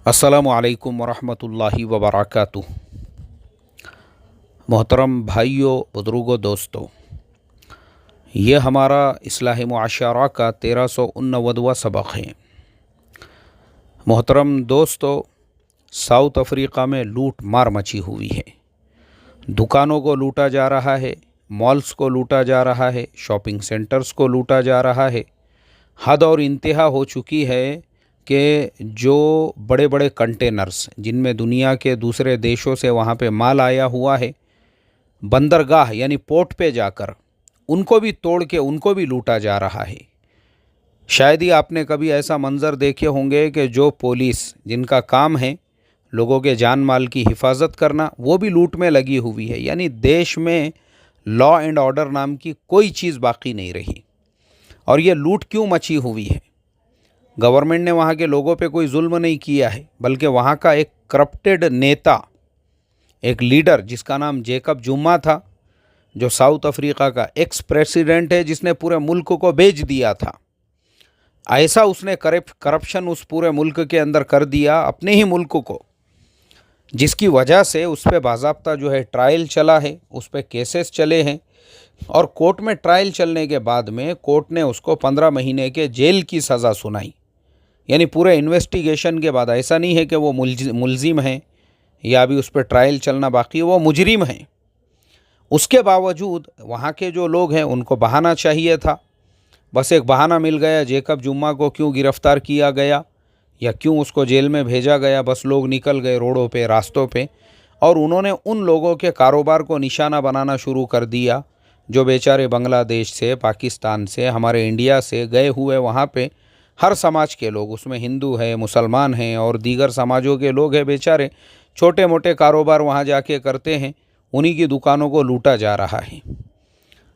अस्सलामु अलैकुम वरहमतुल्लाहि वबरकातुह। मोहतरम भाइयों, बुज़ुर्गों, दोस्तों, ये हमारा इस्लाह मुआशरा का 1389वां सबक है। मोहतरम दोस्तों, साउथ अफ्रीका में लूट मार मची हुई है। दुकानों को लूटा जा रहा है, मॉल्स को लूटा जा रहा है, शॉपिंग सेंटर्स को लूटा जा रहा है। हद और इंतहा हो चुकी है कि जो बड़े बड़े कंटेनर्स जिनमें दुनिया के दूसरे देशों से वहाँ पे माल आया हुआ है, बंदरगाह यानी पोर्ट पे जाकर उनको भी तोड़ के उनको भी लूटा जा रहा है। शायद ही आपने कभी ऐसा मंज़र देखे होंगे कि जो पुलिस जिनका काम है लोगों के जान माल की हिफाजत करना, वो भी लूट में लगी हुई है। यानी देश में लॉ एंड ऑर्डर नाम की कोई चीज़ बाकी नहीं रही। और ये लूट क्यों मची हुई है? गवर्नमेंट ने वहाँ के लोगों पे कोई जुल्म नहीं किया है, बल्कि वहाँ का एक करप्टेड नेता, एक लीडर जिसका नाम जेकब जुमा था, जो साउथ अफ्रीका का एक्स प्रेसिडेंट है, जिसने पूरे मुल्क को बेच दिया था। ऐसा उसने करप्शन उस पूरे मुल्क के अंदर कर दिया, अपने ही मुल्क को, जिसकी वजह से उस पर बाज़ाब्ता जो है ट्रायल चला है, उस पर केसेस चले हैं। और कोर्ट में ट्रायल चलने के बाद में कोर्ट ने उसको 15 महीने के जेल की सज़ा सुनाई। यानी पूरे इन्वेस्टिगेशन के बाद, ऐसा नहीं है कि वो मुलजिम हैं या अभी उस पर ट्रायल चलना बाकी है, वो मुजरिम हैं। उसके बावजूद वहाँ के जो लोग हैं उनको बहाना चाहिए था। बस एक बहाना मिल गया, जेकब जुम्मा को क्यों गिरफ़्तार किया गया या क्यों उसको जेल में भेजा गया। बस लोग निकल गए रोडों पे, रास्तों पे, और उन्होंने उन लोगों के कारोबार को निशाना बनाना शुरू कर दिया जो बेचारे बांग्लादेश से, पाकिस्तान से, हमारे इंडिया से गए हुए वहाँ पे हर समाज के लोग, उसमें हिंदू है, मुसलमान हैं और दीगर समाजों के लोग हैं, बेचारे छोटे मोटे कारोबार वहाँ जाके करते हैं। उन्हीं की दुकानों को लूटा जा रहा है।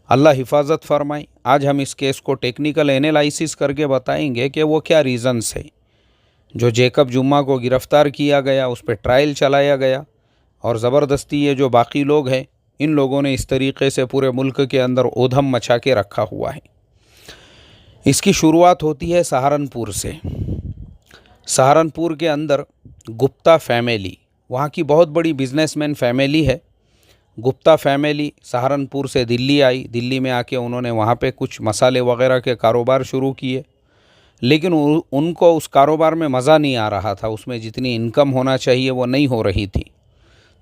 अल्लाह हिफाजत फरमाए। आज हम इस केस को टेक्निकल एनालिसिस करके बताएंगे कि वो क्या रीज़न्स है जो जेकब जुम्मा को गिरफ़्तार किया गया, उस पर ट्रायल चलाया गया और ज़बरदस्ती ये जो बाकी लोग हैं, इन लोगों ने इस तरीक़े से पूरे मुल्क के अंदर ऊधम मचा के रखा हुआ है। इसकी शुरुआत होती है सहारनपुर से। सहारनपुर के अंदर गुप्ता फैमिली, वहाँ की बहुत बड़ी बिजनेसमैन फैमिली है। गुप्ता फैमिली सहारनपुर से दिल्ली आई। दिल्ली में आके उन्होंने वहाँ पे कुछ मसाले वगैरह के कारोबार शुरू किए, लेकिन उनको उस कारोबार में मज़ा नहीं आ रहा था। उसमें जितनी इनकम होना चाहिए वो नहीं हो रही थी।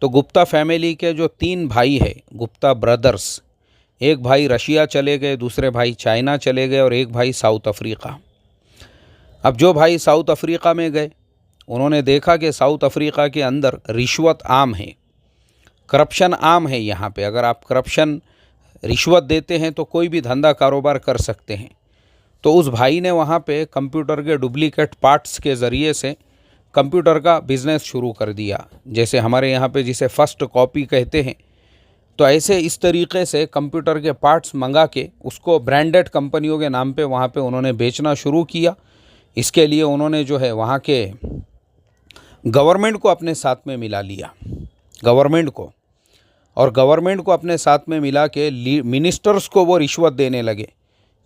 तो गुप्ता फैमिली के जो 3 भाई हैं, गुप्ता ब्रदर्स, एक भाई रशिया चले गए, दूसरे भाई चाइना चले गए और एक भाई साउथ अफ्रीका। अब जो भाई साउथ अफ्रीका में गए, उन्होंने देखा कि साउथ अफ्रीका के अंदर रिश्वत आम है, करप्शन आम है। यहाँ पे अगर आप करप्शन, रिश्वत देते हैं तो कोई भी धंधा कारोबार कर सकते हैं। तो उस भाई ने वहाँ पे कंप्यूटर के डुप्लीकेट पार्ट्स के ज़रिए से कंप्यूटर का बिज़नेस शुरू कर दिया। जैसे हमारे यहाँ पे जिसे फ़र्स्ट कॉपी कहते हैं, तो ऐसे इस तरीक़े से कंप्यूटर के पार्ट्स मंगा के उसको ब्रांडेड कंपनियों के नाम पे वहाँ पे उन्होंने बेचना शुरू किया। इसके लिए उन्होंने जो है वहाँ के गवर्नमेंट को अपने साथ में मिला लिया, गवर्नमेंट को अपने साथ में मिला के मिनिस्टर्स को वो रिश्वत देने लगे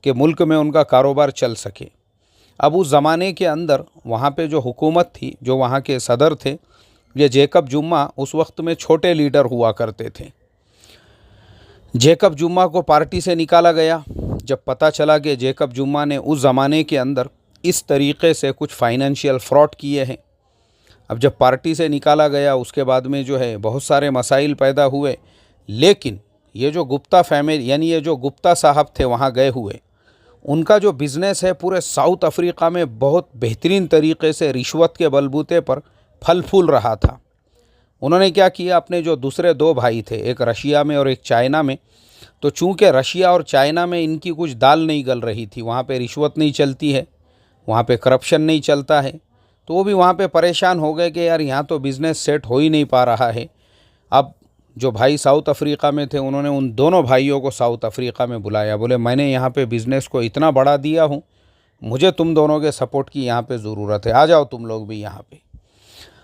कि मुल्क में उनका कारोबार चल सके। अब उस ज़माने के अंदर वहाँ पे जो हुकूमत थी, जो वहाँ के सदर थे, ये जेकब जुम्मा उस वक्त में छोटे लीडर हुआ करते थे। जेकब जुम्मा को पार्टी से निकाला गया। जब पता चला कि जेकब जुम्मा ने उस ज़माने के अंदर इस तरीक़े से कुछ फाइनेंशियल फ्रॉड किए हैं, अब जब पार्टी से निकाला गया उसके बाद में जो है बहुत सारे मसाइल पैदा हुए। लेकिन ये जो गुप्ता फैमिली, यानी ये जो गुप्ता साहब थे वहाँ गए हुए, उनका जो बिज़नेस है पूरे साउथ अफ्रीका में बहुत बेहतरीन तरीक़े से रिश्वत के बलबूते पर फल फूल रहा था। उन्होंने क्या किया, अपने जो दूसरे 2 भाई थे, एक रशिया में और एक चाइना में, तो चूँकि रशिया और चाइना में इनकी कुछ दाल नहीं गल रही थी, वहाँ पे रिश्वत नहीं चलती है, वहाँ पे करप्शन नहीं चलता है, तो वो भी वहाँ पे परेशान हो गए कि यार यहाँ तो बिज़नेस सेट हो ही नहीं पा रहा है। अब जो भाई साउथ अफ्रीका में थे, उन्होंने उन दोनों भाइयों को साउथ अफ्रीका में बुलाया। बोले, मैंने यहाँ पे बिज़नेस को इतना बढ़ा दिया हूँ, मुझे तुम दोनों के सपोर्ट की यहाँ पे ज़रूरत है, आ जाओ तुम लोग भी यहाँ पे।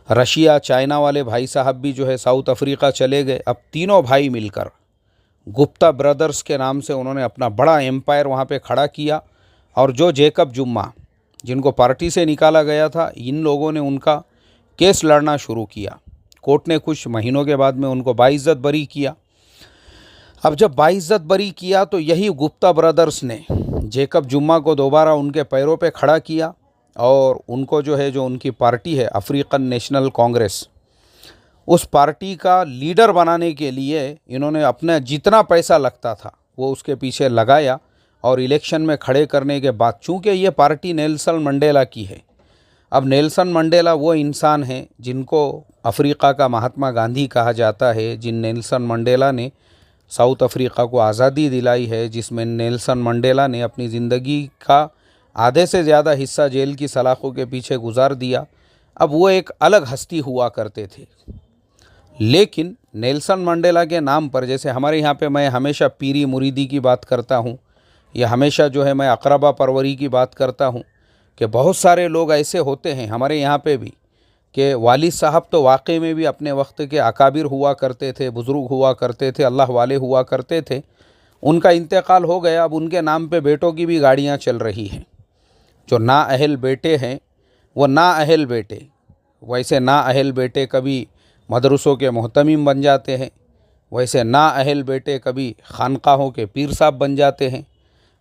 रशिया चाइना वाले भाई साहब भी जो है साउथ अफ्रीका चले गए। अब तीनों भाई मिलकर गुप्ता ब्रदर्स के नाम से उन्होंने अपना बड़ा एम्पायर वहाँ पे खड़ा किया। और जो जेकब जुम्मा, जिनको पार्टी से निकाला गया था, इन लोगों ने उनका केस लड़ना शुरू किया। कोर्ट ने कुछ महीनों के बाद में उनको बाइज्जत बरी किया। अब जब बाइज्जत बरी किया तो यही गुप्ता ब्रदर्स ने जेकब जुम्मा को दोबारा उनके पैरों पे खड़ा किया और उनको जो उनकी पार्टी है अफ्रीकन नेशनल कांग्रेस, उस पार्टी का लीडर बनाने के लिए इन्होंने अपना जितना पैसा लगता था वो उसके पीछे लगाया और इलेक्शन में खड़े करने के बाद, चूँकि ये पार्टी नेल्सन मंडेला की है। अब नेल्सन मंडेला वो इंसान हैं जिनको अफ्रीका का महात्मा गांधी कहा जाता है, जिन नेल्सन मंडेला ने साउथ अफ्रीका को आज़ादी दिलाई है, जिसमें नेल्सन मंडेला ने अपनी ज़िंदगी का आधे से ज़्यादा हिस्सा जेल की सलाखों के पीछे गुजार दिया। अब वो एक अलग हस्ती हुआ करते थे, लेकिन नेल्सन मंडेला के नाम पर, जैसे हमारे यहाँ पे मैं हमेशा पीरी मुरीदी की बात करता हूँ या हमेशा मैं अकरबा परवरी की बात करता हूँ कि बहुत सारे लोग ऐसे होते हैं हमारे यहाँ पे भी कि वालिद साहब तो वाकई में भी अपने वक्त के अकाबिर हुआ करते थे, बुज़ुर्ग हुआ करते थे, अल्लाह वाले हुआ करते थे। उनका इंतकाल हो गया, अब उनके नाम पे बेटों की भी गाड़ियाँ चल रही हैं। जो नाअहल बेटे हैं वो नाअहल बेटे, वैसे नाअहल बेटे कभी मदरसों के मोहतमीम बन जाते हैं, वैसे नाअहल बेटे कभी खानकाहों के पीर साहब बन जाते हैं।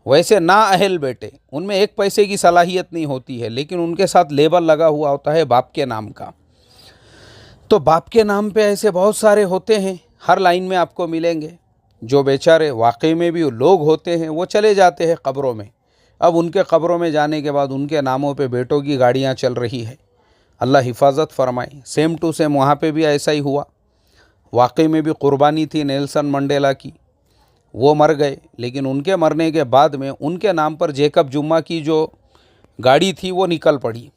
वैसे नाअहल बेटे, उनमें एक पैसे की सलाहियत नहीं होती है, लेकिन उनके साथ लेबल लगा हुआ होता है बाप के नाम का। तो बाप के नाम पे ऐसे बहुत सारे होते हैं, हर लाइन में आपको मिलेंगे। जो बेचारे वाकई में भी लोग होते हैं वो चले जाते हैं कब्रों में। अब उनके कब्रों में जाने के बाद उनके नामों पे बेटों की गाड़ियाँ चल रही है। अल्लाह हिफाजत फरमाए। सेम टू सेम वहाँ पे भी ऐसा ही हुआ। वाकई में भी कुर्बानी थी नेल्सन मंडेला की, वो मर गए, लेकिन उनके मरने के बाद में उनके नाम पर जेकब जुम्मा की जो गाड़ी थी वो निकल पड़ी।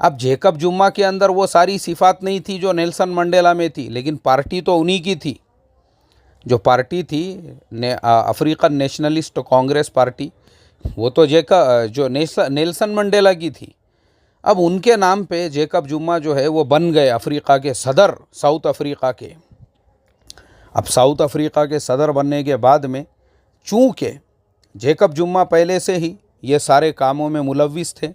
अब जेकब जुम्मा के अंदर वो सारी सिफात नहीं थी जो नेल्सन मंडेला में थी, लेकिन पार्टी तो उन्हीं की थी। जो पार्टी थी अफ्रीकन नेशनलिस्ट कांग्रेस पार्टी, वो तो नेल्सन मंडेला की थी। अब उनके नाम पे जेकब जुम्मा वो बन गए अफ्रीका के सदर, साउथ अफ्रीका के। अब साउथ अफ्रीका के सदर बनने के बाद में चूँकि जेकब जुम्मा पहले से ही ये सारे कामों में मुलव्विस थे,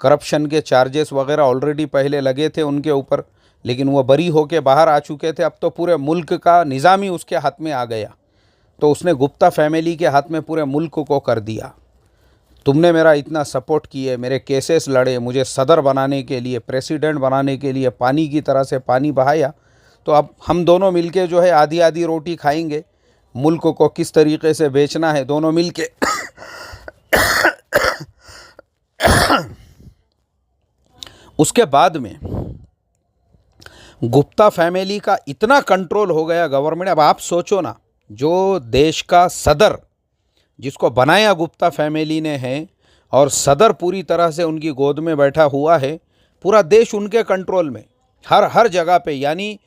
करप्शन के चार्जेस वगैरह ऑलरेडी पहले लगे थे उनके ऊपर, लेकिन वो बरी होके बाहर आ चुके थे। अब तो पूरे मुल्क का निज़ाम ही उसके हाथ में आ गया, तो उसने गुप्ता फैमिली के हाथ में पूरे मुल्क को कर दिया। तुमने मेरा इतना सपोर्ट किए, मेरे केसेस लड़े, मुझे सदर बनाने के लिए, प्रेसिडेंट बनाने के लिए पानी की तरह से पानी बहाया, तो अब हम दोनों मिलके आधी आधी रोटी खाएंगे। मुल्क को किस तरीके से बेचना है दोनों मिलके उसके बाद में गुप्ता फैमिली का इतना कंट्रोल हो गया गवर्नमेंट। अब आप सोचो ना, जो देश का सदर जिसको बनाया गुप्ता फैमिली ने है, और सदर पूरी तरह से उनकी गोद में बैठा हुआ है, पूरा देश उनके कंट्रोल में, हर जगह पे, यानी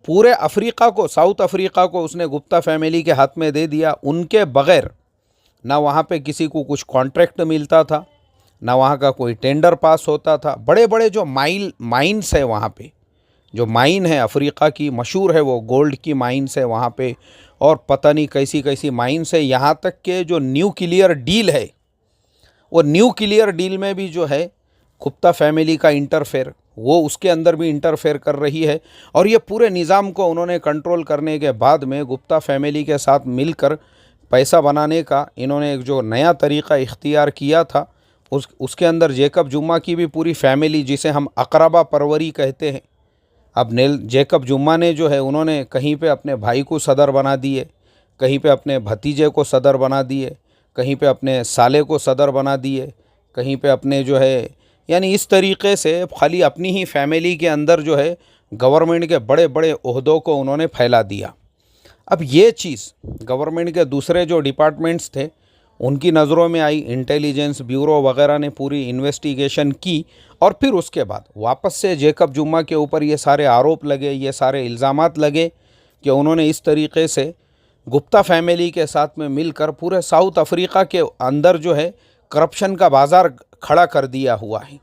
पूरे अफ्रीका को, साउथ अफ्रीका को उसने गुप्ता फैमिली के हाथ में दे दिया। उनके बग़ैर ना वहाँ पे किसी को कुछ कॉन्ट्रैक्ट मिलता था, ना वहाँ का कोई टेंडर पास होता था। बड़े बड़े जो माइंस है वहाँ पे, जो माइन है अफ्रीका की मशहूर है, वो गोल्ड की माइंस है वहाँ पे, और पता नहीं कैसी कैसी माइंस है। यहाँ तक के जो न्यूक्लियर डील है, वो न्यूक्लियर डील में भी गुप्ता फैमिली का इंटरफेयर, वो उसके अंदर भी इंटरफेयर कर रही है। और ये पूरे निज़ाम को उन्होंने कंट्रोल करने के बाद में गुप्ता फैमिली के साथ मिलकर पैसा बनाने का इन्होंने एक जो नया तरीक़ा इख्तियार किया था, उसके अंदर जेकब जुम्मा की भी पूरी फैमिली, जिसे हम अकरबा परवरी कहते हैं। अब जेकब जुम्मा ने उन्होंने कहीं पे अपने भाई को सदर बना दिए, कहीं पे अपने भतीजे को सदर बना दिए, कहीं पे अपने साले को सदर बना दिए, कहीं पे अपने यानी इस तरीक़े से खाली अपनी ही फैमिली के अंदर गवर्नमेंट के बड़े बड़े ओहदों को उन्होंने फैला दिया। अब ये चीज़ गवर्नमेंट के दूसरे जो डिपार्टमेंट्स थे उनकी नज़रों में आई, इंटेलिजेंस ब्यूरो वगैरह ने पूरी इन्वेस्टिगेशन की, और फिर उसके बाद वापस से जेकब जुम्मा के ऊपर ये सारे आरोप लगे, ये सारे इल्ज़ामात लगे कि उन्होंने इस तरीक़े से गुप्ता फैमिली के साथ में मिलकर पूरे साउथ अफ्रीका के अंदर करप्शन का बाज़ार खड़ा कर दिया हुआ है।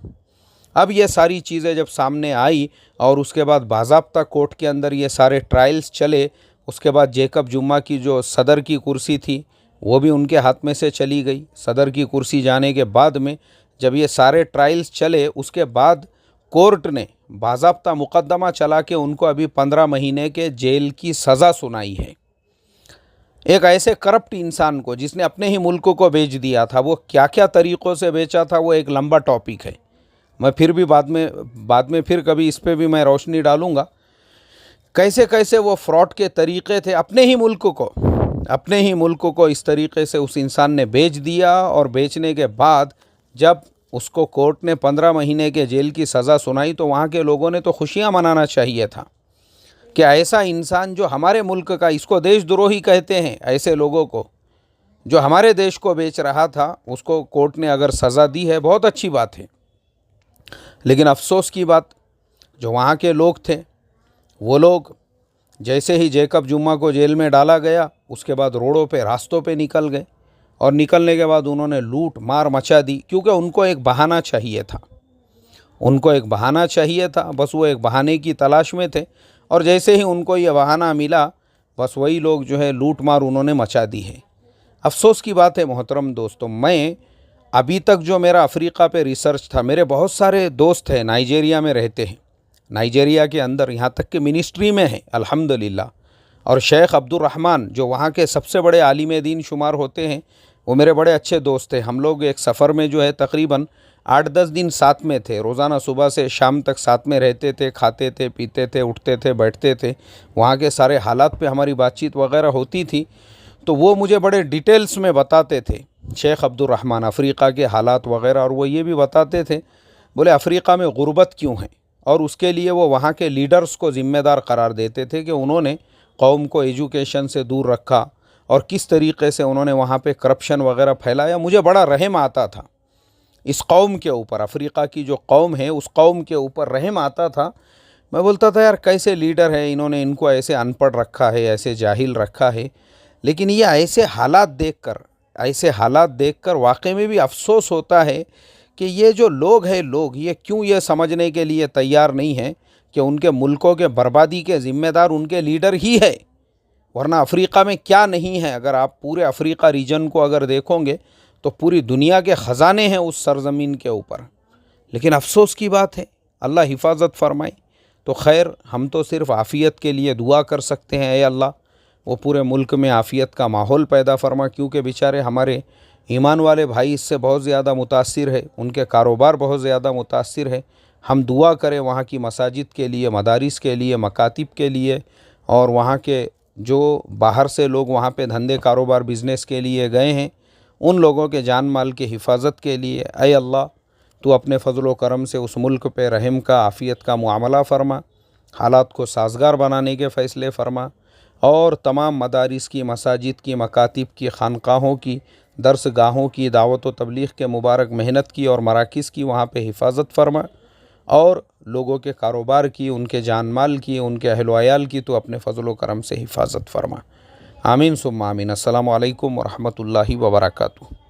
अब ये सारी चीज़ें जब सामने आई और उसके बाद बाज़ाब्ता कोर्ट के अंदर ये सारे ट्रायल्स चले, उसके बाद जेकब जुम्मा की जो सदर की कुर्सी थी वो भी उनके हाथ में से चली गई। सदर की कुर्सी जाने के बाद में जब ये सारे ट्रायल्स चले, उसके बाद कोर्ट ने बाज़ाब्ता मुकदमा चला के उनको अभी 15 महीने के जेल की सज़ा सुनाई है। एक ऐसे करप्ट इंसान को जिसने अपने ही मुल्क को बेच दिया था, वो क्या क्या तरीक़ों से बेचा था वो एक लंबा टॉपिक है। मैं फिर भी बाद में फिर कभी इस पे भी मैं रोशनी डालूँगा, कैसे कैसे वो फ्रॉड के तरीक़े थे। अपने ही मुल्क को इस तरीक़े से उस इंसान ने बेच दिया, और बेचने के बाद जब उसको कोर्ट ने 15 महीने के जेल की सज़ा सुनाई तो वहाँ के लोगों ने तो खुशियाँ मनाना चाहिए था कि ऐसा इंसान जो हमारे मुल्क का, इसको देशद्रोही कहते हैं, ऐसे लोगों को जो हमारे देश को बेच रहा था, उसको कोर्ट ने अगर सज़ा दी है, बहुत अच्छी बात है। लेकिन अफसोस की बात, जो वहाँ के लोग थे, वो लोग जैसे ही जैकब जुम्मा को जेल में डाला गया, उसके बाद रोडों पे, रास्तों पे निकल गए, और निकलने के बाद उन्होंने लूट मार मचा दी, क्योंकि उनको एक बहाना चाहिए था। बस वो एक बहाने की तलाश में थे, और जैसे ही उनको ये बहाना मिला, बस वही लोग जो है लूट मार उन्होंने मचा दी है। अफसोस की बात है मोहतरम दोस्तों, मैं अभी तक जो मेरा अफ्रीका पे रिसर्च था, मेरे बहुत सारे दोस्त हैं नाइजीरिया में रहते हैं, नाइजीरिया के अंदर, यहाँ तक कि मिनिस्ट्री में है अल्हम्दुलिल्लाह। और शेख अब्दुल रहमान जो वहाँ के सबसे बड़े आलिम दीन शुमार होते हैं, वो मेरे बड़े अच्छे दोस्त हैं। हम लोग एक सफ़र में जो है तकरीबन 8-10 दिन साथ में थे, रोज़ाना सुबह से शाम तक साथ में रहते थे, खाते थे, पीते थे, उठते थे, बैठते थे। वहाँ के सारे हालात पे हमारी बातचीत वगैरह होती थी, तो वो मुझे बड़े डिटेल्स में बताते थे, शेख अब्दुल रहमान, अफ़रीका के हालात वगैरह। और वो ये भी बताते थे, बोले अफ़रीका में गुर्बत क्यों है, और उसके लिए वो वहाँ के लीडर्स को ज़िम्मेदार करार देते थे कि उन्होंने कौम को एजुकेशन से दूर रखा, और किस तरीक़े से उन्होंने वहाँ पे करप्शन वगैरह फैलाया। मुझे बड़ा रहम आता था इस कौम के ऊपर, अफ़रीका की जो कौम है उस कौम के ऊपर रहम आता था। मैं बोलता था यार कैसे लीडर है, इन्होंने इनको ऐसे अनपढ़ रखा है, ऐसे जाहिल रखा है। लेकिन ये ऐसे हालात देखकर वाकई में भी अफसोस होता है कि ये जो लोग हैं, ये क्यों ये समझने के लिए तैयार नहीं हैं कि उनके मुल्कों के बर्बादी के ज़िम्मेदार उनके लीडर ही है। वरना अफ़रीका में क्या नहीं है, अगर आप पूरे अफ़रीका रीजन को अगर देखोगे तो पूरी दुनिया के ख़जाने हैं उस सरज़मीन के ऊपर। लेकिन अफसोस की बात है, अल्लाह हिफाजत फरमाए। तो खैर, हम तो सिर्फ़ आफ़ियत के लिए दुआ कर सकते हैं, ए अल्लाह वो पूरे मुल्क में आफ़ियत का माहौल पैदा फरमा, क्योंकि बेचारे हमारे ईमान वाले भाई इससे बहुत ज़्यादा मुतासिर है, उनके कारोबार बहुत ज़्यादा मुतासिर है। हम दुआ करें वहाँ की मसाजिद के लिए, मदारिस के लिए, मकातिब के लिए, और वहाँ के जो बाहर से लोग वहाँ पे धंधे कारोबार बिज़नेस के लिए गए हैं, उन लोगों के जान माल की हिफाजत के लिए ऐ अल्लाह तो अपने फ़ज़ल व करम से उस मुल्क पे रहम का, आफ़ियत का मुआमला फ़रमा, हालात को साज़गार बनाने के फ़ैसले फ़रमा, और तमाम मदारिस की, मसाजिद की, मकातिब की, खानकाहों की, दर्सगाहों की, दावत व तबलीग़ के मुबारक मेहनत की और मराकिज़ की वहाँ पे हिफाजत फ़रमा, और लोगों के कारोबार की, उनके जान माल की, उनके अहल व अयाल की तो अपने फ़ज़ल व करम से हिफाजत फ़रमा। आमीन सुम्मा आमीन। अस्सलामु अलैकुम व रहमतुल्लाहि व बरकातुहू।